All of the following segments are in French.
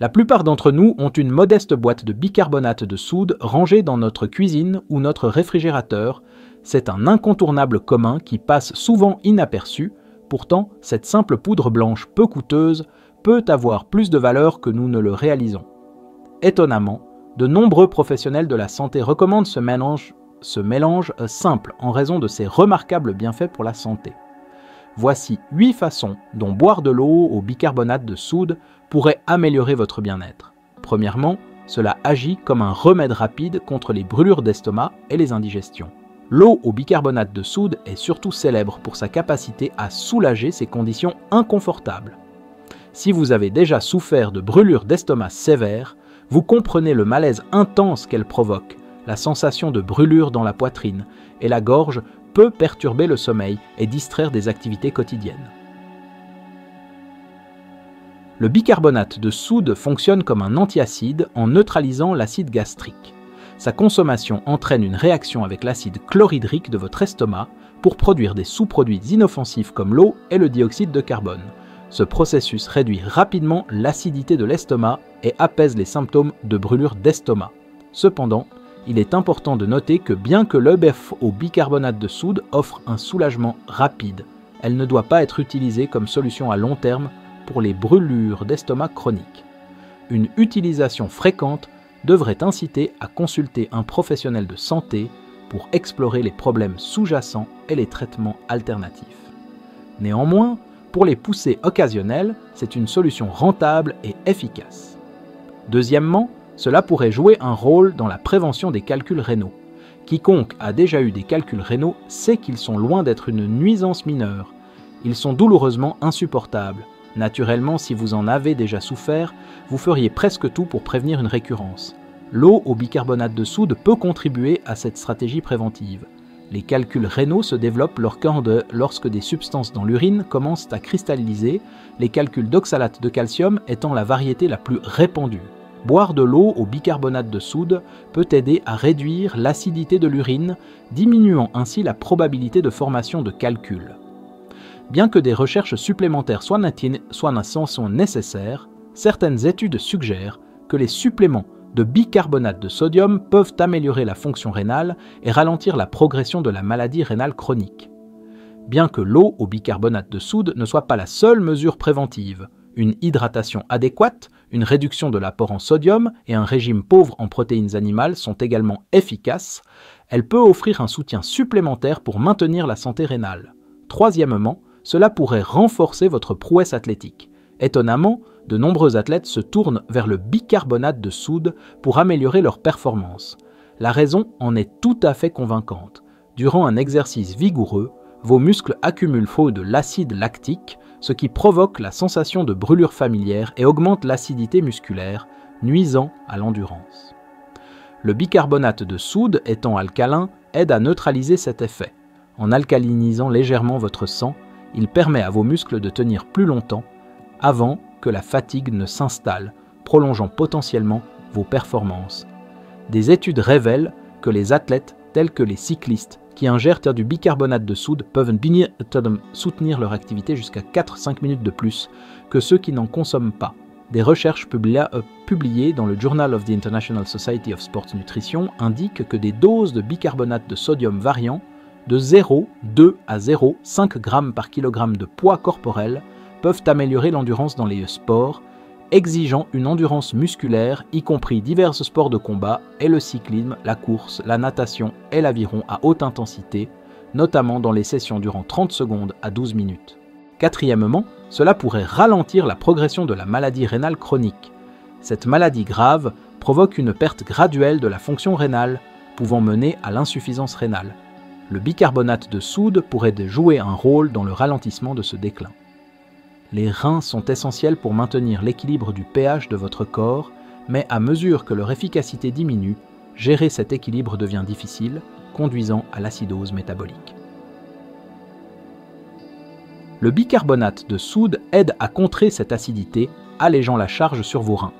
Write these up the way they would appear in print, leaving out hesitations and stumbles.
La plupart d'entre nous ont une modeste boîte de bicarbonate de soude rangée dans notre cuisine ou notre réfrigérateur. C'est un incontournable commun qui passe souvent inaperçu. Pourtant, cette simple poudre blanche peu coûteuse peut avoir plus de valeur que nous ne le réalisons. Étonnamment, de nombreux professionnels de la santé recommandent ce mélange simple en raison de ses remarquables bienfaits pour la santé. Voici 8 façons dont boire de l'eau au bicarbonate de soude pourrait améliorer votre bien-être. Premièrement, cela agit comme un remède rapide contre les brûlures d'estomac et les indigestions. L'eau au bicarbonate de soude est surtout célèbre pour sa capacité à soulager ces conditions inconfortables. Si vous avez déjà souffert de brûlures d'estomac sévères, vous comprenez le malaise intense qu'elle provoque. La sensation de brûlure dans la poitrine et la gorge peut perturber le sommeil et distraire des activités quotidiennes. Le bicarbonate de soude fonctionne comme un antiacide en neutralisant l'acide gastrique. Sa consommation entraîne une réaction avec l'acide chlorhydrique de votre estomac pour produire des sous-produits inoffensifs comme l'eau et le dioxyde de carbone. Ce processus réduit rapidement l'acidité de l'estomac et apaise les symptômes de brûlure d'estomac. Cependant, il est important de noter que bien que l'EBF au bicarbonate de soude offre un soulagement rapide, elle ne doit pas être utilisée comme solution à long terme pour les brûlures d'estomac chroniques. Une utilisation fréquente devrait inciter à consulter un professionnel de santé pour explorer les problèmes sous-jacents et les traitements alternatifs. Néanmoins, pour les poussées occasionnelles, c'est une solution rentable et efficace. Deuxièmement, cela pourrait jouer un rôle dans la prévention des calculs rénaux. Quiconque a déjà eu des calculs rénaux sait qu'ils sont loin d'être une nuisance mineure. Ils sont douloureusement insupportables. Naturellement, si vous en avez déjà souffert, vous feriez presque tout pour prévenir une récurrence. L'eau au bicarbonate de soude peut contribuer à cette stratégie préventive. Les calculs rénaux se développent lorsque des substances dans l'urine commencent à cristalliser, les calculs d'oxalate de calcium étant la variété la plus répandue. Boire de l'eau au bicarbonate de soude peut aider à réduire l'acidité de l'urine, diminuant ainsi la probabilité de formation de calculs. Bien que des recherches supplémentaires soient nécessaires, certaines études suggèrent que les suppléments de bicarbonate de sodium peuvent améliorer la fonction rénale et ralentir la progression de la maladie rénale chronique. Bien que l'eau au bicarbonate de soude ne soit pas la seule mesure préventive, une hydratation adéquate, une réduction de l'apport en sodium et un régime pauvre en protéines animales sont également efficaces. Elle peut offrir un soutien supplémentaire pour maintenir la santé rénale. Troisièmement, cela pourrait renforcer votre prouesse athlétique. Étonnamment, de nombreux athlètes se tournent vers le bicarbonate de soude pour améliorer leur performance. La raison en est tout à fait convaincante. Durant un exercice vigoureux, vos muscles accumulent faux de l'acide lactique, ce qui provoque la sensation de brûlure familière et augmente l'acidité musculaire, nuisant à l'endurance. Le bicarbonate de soude, étant alcalin, aide à neutraliser cet effet. En alcalinisant légèrement votre sang, il permet à vos muscles de tenir plus longtemps avant que la fatigue ne s'installe, prolongeant potentiellement vos performances. Des études révèlent que les athlètes, tels que les cyclistes, qui ingèrent du bicarbonate de soude peuvent soutenir leur activité jusqu'à 4-5 minutes de plus que ceux qui n'en consomment pas. Des recherches publiées dans le Journal of the International Society of Sports Nutrition indiquent que des doses de bicarbonate de sodium variant de 0,2 à 0,5 g par kg de poids corporel peuvent améliorer l'endurance dans les sports, exigeant une endurance musculaire, y compris divers sports de combat et le cyclisme, la course, la natation et l'aviron à haute intensité, notamment dans les sessions durant 30 secondes à 12 minutes. Quatrièmement, cela pourrait ralentir la progression de la maladie rénale chronique. Cette maladie grave provoque une perte graduelle de la fonction rénale, pouvant mener à l'insuffisance rénale. Le bicarbonate de soude pourrait jouer un rôle dans le ralentissement de ce déclin. Les reins sont essentiels pour maintenir l'équilibre du pH de votre corps, mais à mesure que leur efficacité diminue, gérer cet équilibre devient difficile, conduisant à l'acidose métabolique. Le bicarbonate de soude aide à contrer cette acidité, allégeant la charge sur vos reins.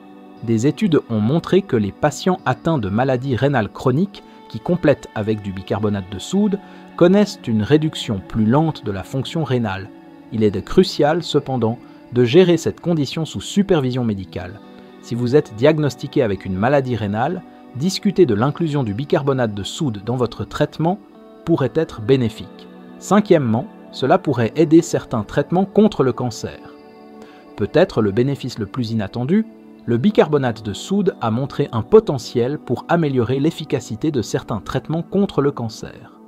Des études ont montré que les patients atteints de maladies rénales chroniques qui complètent avec du bicarbonate de soude connaissent une réduction plus lente de la fonction rénale. Il est crucial, cependant, de gérer cette condition sous supervision médicale. Si vous êtes diagnostiqué avec une maladie rénale, discuter de l'inclusion du bicarbonate de soude dans votre traitement pourrait être bénéfique. Cinquièmement, cela pourrait aider certains traitements contre le cancer. Peut-être le bénéfice le plus inattendu, le bicarbonate de soude a montré un potentiel pour améliorer l'efficacité de certains traitements contre le cancer.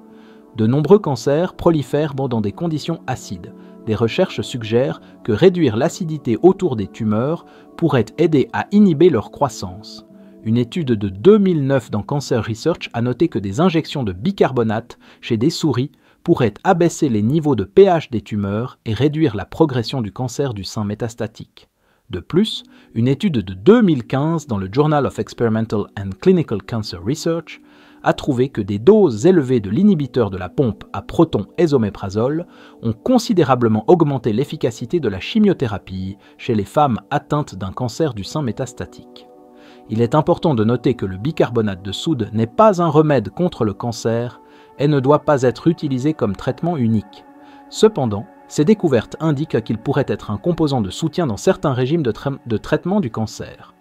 De nombreux cancers prolifèrent dans des conditions acides. Des recherches suggèrent que réduire l'acidité autour des tumeurs pourrait aider à inhiber leur croissance. Une étude de 2009 dans Cancer Research a noté que des injections de bicarbonate chez des souris pourraient abaisser les niveaux de pH des tumeurs et réduire la progression du cancer du sein métastatique. De plus, une étude de 2015 dans le Journal of Experimental and Clinical Cancer Research a trouvé que des doses élevées de l'inhibiteur de la pompe à protons ésoméprazole ont considérablement augmenté l'efficacité de la chimiothérapie chez les femmes atteintes d'un cancer du sein métastatique. Il est important de noter que le bicarbonate de soude n'est pas un remède contre le cancer et ne doit pas être utilisé comme traitement unique. Cependant, ces découvertes indiquent qu'il pourrait être un composant de soutien dans certains régimes de traitement du cancer.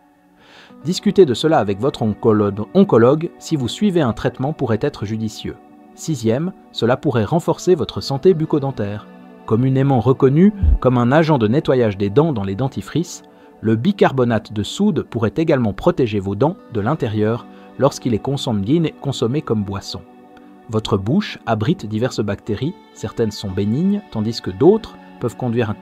Discuter de cela avec votre oncologue si vous suivez un traitement pourrait être judicieux. Sixième, cela pourrait renforcer votre santé bucco-dentaire. Communément reconnu comme un agent de nettoyage des dents dans les dentifrices, le bicarbonate de soude pourrait également protéger vos dents de l'intérieur lorsqu'il est consommé comme boisson. Votre bouche abrite diverses bactéries, certaines sont bénignes, tandis que d'autres peuvent conduire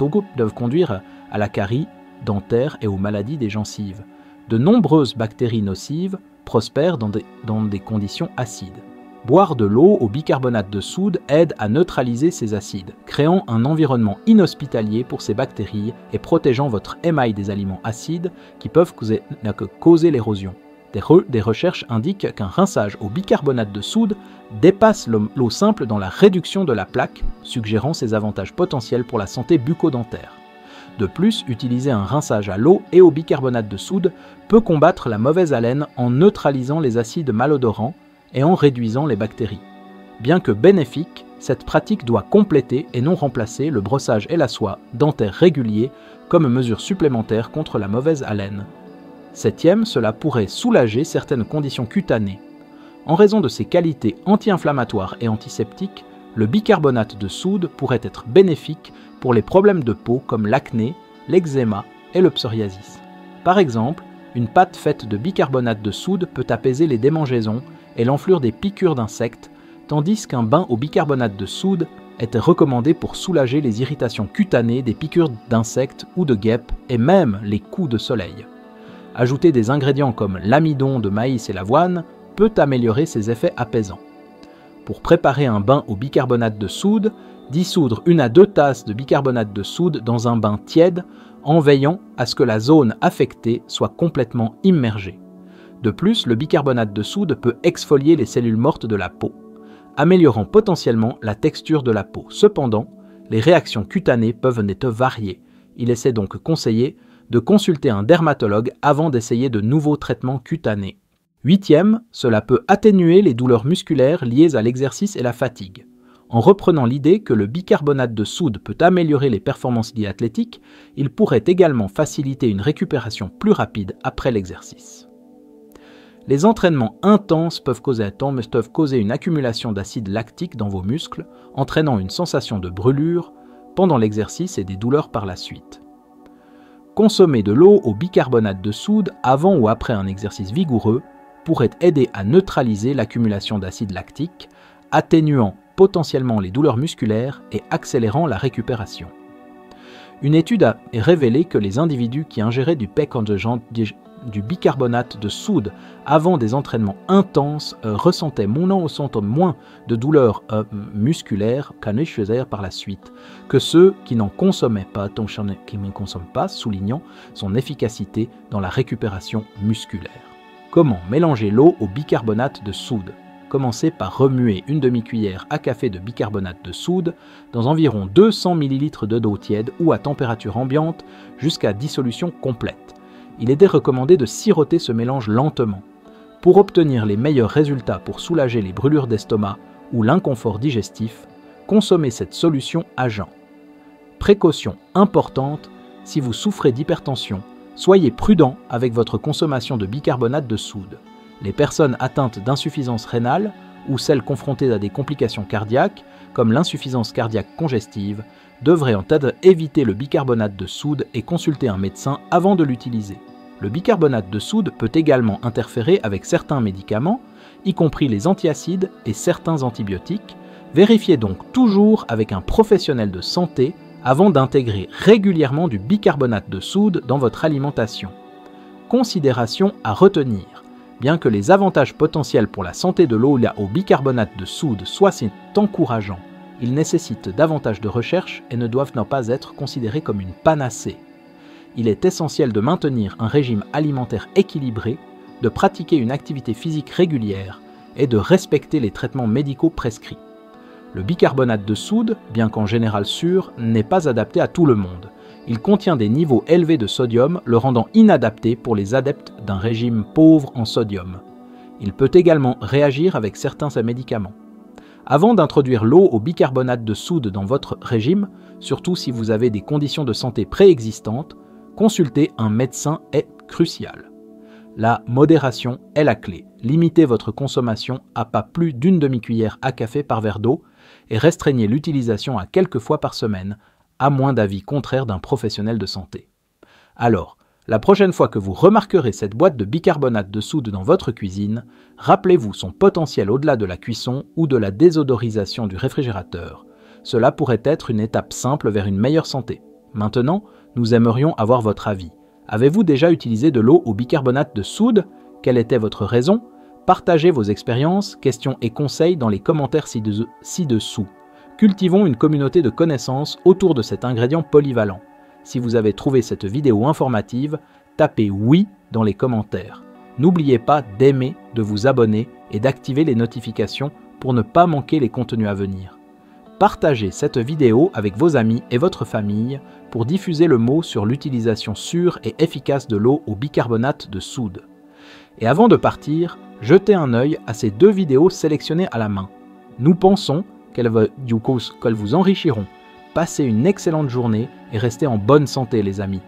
à la carie dentaire et aux maladies des gencives. De nombreuses bactéries nocives prospèrent dans des conditions acides. Boire de l'eau au bicarbonate de soude aide à neutraliser ces acides, créant un environnement inhospitalier pour ces bactéries et protégeant votre émail des aliments acides qui peuvent causer l'érosion. Des recherches indiquent qu'un rinçage au bicarbonate de soude dépasse l'eau simple dans la réduction de la plaque, suggérant ses avantages potentiels pour la santé bucco-dentaire. De plus, utiliser un rinçage à l'eau et au bicarbonate de soude peut combattre la mauvaise haleine en neutralisant les acides malodorants et en réduisant les bactéries. Bien que bénéfique, cette pratique doit compléter et non remplacer le brossage et la soie dentaire régulier comme mesure supplémentaire contre la mauvaise haleine. Septième, cela pourrait soulager certaines conditions cutanées. En raison de ses qualités anti-inflammatoires et antiseptiques, le bicarbonate de soude pourrait être bénéfique pour les problèmes de peau comme l'acné, l'eczéma et le psoriasis. Par exemple, une pâte faite de bicarbonate de soude peut apaiser les démangeaisons et l'enflure des piqûres d'insectes, tandis qu'un bain au bicarbonate de soude était recommandé pour soulager les irritations cutanées des piqûres d'insectes ou de guêpes et même les coups de soleil. Ajouter des ingrédients comme l'amidon de maïs et l'avoine peut améliorer ces effets apaisants. Pour préparer un bain au bicarbonate de soude, dissoudre 1 à 2 tasses de bicarbonate de soude dans un bain tiède en veillant à ce que la zone affectée soit complètement immergée. De plus, le bicarbonate de soude peut exfolier les cellules mortes de la peau, améliorant potentiellement la texture de la peau. Cependant, les réactions cutanées peuvent varier. Il est donc conseillé de consulter un dermatologue avant d'essayer de nouveaux traitements cutanés. Huitième, cela peut atténuer les douleurs musculaires liées à l'exercice et la fatigue. En reprenant l'idée que le bicarbonate de soude peut améliorer les performances athlétiques, il pourrait également faciliter une récupération plus rapide après l'exercice. Les entraînements intenses peuvent causer une accumulation d'acide lactique dans vos muscles, entraînant une sensation de brûlure pendant l'exercice et des douleurs par la suite. Consommer de l'eau au bicarbonate de soude avant ou après un exercice vigoureux pourrait aider à neutraliser l'accumulation d'acide lactique, atténuant potentiellement les douleurs musculaires et accélérant la récupération. Une étude a révélé que les individus qui ingéraient du bicarbonate de soude avant des entraînements intenses ressentaient moins de douleurs musculaires par la suite que ceux qui n'en consommaient pas, soulignant son efficacité dans la récupération musculaire. Comment mélanger l'eau au bicarbonate de soude? Commencez par remuer une demi-cuillère à café de bicarbonate de soude dans environ 200 ml d'eau tiède ou à température ambiante jusqu'à dissolution complète. Il est recommandé de siroter ce mélange lentement. Pour obtenir les meilleurs résultats pour soulager les brûlures d'estomac ou l'inconfort digestif, consommez cette solution à jeun. Précaution importante, si vous souffrez d'hypertension, Soyez prudent avec votre consommation de bicarbonate de soude. Les personnes atteintes d'insuffisance rénale ou celles confrontées à des complications cardiaques, comme l'insuffisance cardiaque congestive, devraient en tête éviter le bicarbonate de soude et consulter un médecin avant de l'utiliser. Le bicarbonate de soude peut également interférer avec certains médicaments, y compris les antiacides et certains antibiotiques. Vérifiez donc toujours avec un professionnel de santé avant d'intégrer régulièrement du bicarbonate de soude dans votre alimentation. Considération à retenir. Bien que les avantages potentiels pour la santé de l'eau au bicarbonate de soude soient encourageants, ils nécessitent davantage de recherche et ne doivent pas être considérés comme une panacée. Il est essentiel de maintenir un régime alimentaire équilibré, de pratiquer une activité physique régulière et de respecter les traitements médicaux prescrits. Le bicarbonate de soude, bien qu'en général sûr, n'est pas adapté à tout le monde. Il contient des niveaux élevés de sodium, le rendant inadapté pour les adeptes d'un régime pauvre en sodium. Il peut également réagir avec certains médicaments. Avant d'introduire l'eau au bicarbonate de soude dans votre régime, surtout si vous avez des conditions de santé préexistantes, consulter un médecin est crucial. La modération est la clé. Limitez votre consommation à pas plus d'une demi-cuillère à café par verre d'eau et restreignez l'utilisation à quelques fois par semaine, à moins d'avis contraire d'un professionnel de santé. Alors, la prochaine fois que vous remarquerez cette boîte de bicarbonate de soude dans votre cuisine, rappelez-vous son potentiel au-delà de la cuisson ou de la désodorisation du réfrigérateur. Cela pourrait être une étape simple vers une meilleure santé. Maintenant, nous aimerions avoir votre avis. Avez-vous déjà utilisé de l'eau au bicarbonate de soude? Quelle était votre raison? Partagez vos expériences, questions et conseils dans les commentaires ci-dessous. Cultivons une communauté de connaissances autour de cet ingrédient polyvalent. Si vous avez trouvé cette vidéo informative, tapez oui dans les commentaires. N'oubliez pas d'aimer, de vous abonner et d'activer les notifications pour ne pas manquer les contenus à venir. Partagez cette vidéo avec vos amis et votre famille pour diffuser le mot sur l'utilisation sûre et efficace de l'eau au bicarbonate de soude. Et avant de partir, jetez un œil à ces 2 vidéos sélectionnées à la main. Nous pensons qu'elles vous enrichiront. Passez une excellente journée et restez en bonne santé les amis.